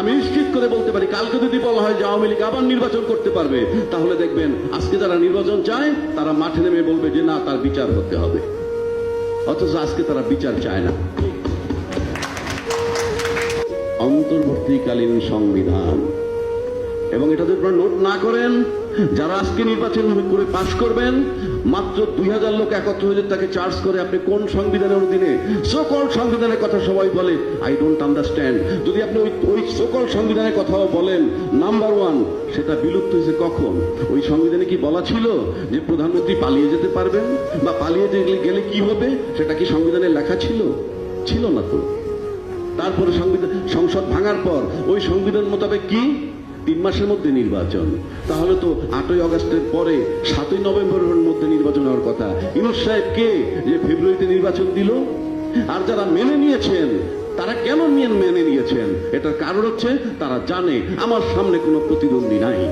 আমি নিশ্চিত করে বলতে পারি, কালকে যদি বলা হয় যে আওয়ামী লীগ আবার নির্বাচন করতে পারবে, তাহলে দেখবেন আজকে যারা নির্বাচন চায় তারা মাঠে নেমে বলবে যে না, তার বিচার হতে হবে। অথচ আজকে তারা বিচার চায় না। অন্তর্বর্তীকালীন সংবিধান, এবং এটা যদি আপনারা নোট না করেন, যারা আজকে নির্বাচন করে পাশ করবেন, মাত্র 2000 লোক একত্র হয়ে তাকে চার্জ করে আপনি কোন সংবিধানের অধীনে, সকল সংবিধানের কথা সবাই বলে, আই ডোন্ট আন্ডারস্ট্যান্ড। যদি আপনি ওই সকল সংবিধানের কথাও বলেন, নাম্বার 1 সেটা বিলুপ্ত হয়েছে কখন? ওই সংবিধানে কি বলা ছিল যে প্রধানমন্ত্রী পালিয়ে যেতে পারবেন, বা পালিয়ে গেলে কি হবে? সেটা কি সংবিধানে লেখা ছিল? ছিল না তো। তারপরে সংসদ ভাঙার পর ওই সংবিধান মোতাবেক কি 3 মাসের মধ্যে নির্বাচন। তাহলে তো 8ই আগস্টের পরে 7ই নভেম্বরের মধ্যে নির্বাচন হওয়ার কথা। ইউনূস সাহেব কে যে ফেব্রুয়ারিতে নির্বাচন দিল? আর যারা মেনে নিয়েছেন তারা কেন মেনে নিয়েছেন? এটার কারণ হচ্ছে তারা জানে আমার সামনে কোনো প্রতিদ্বন্দ্বী নাই।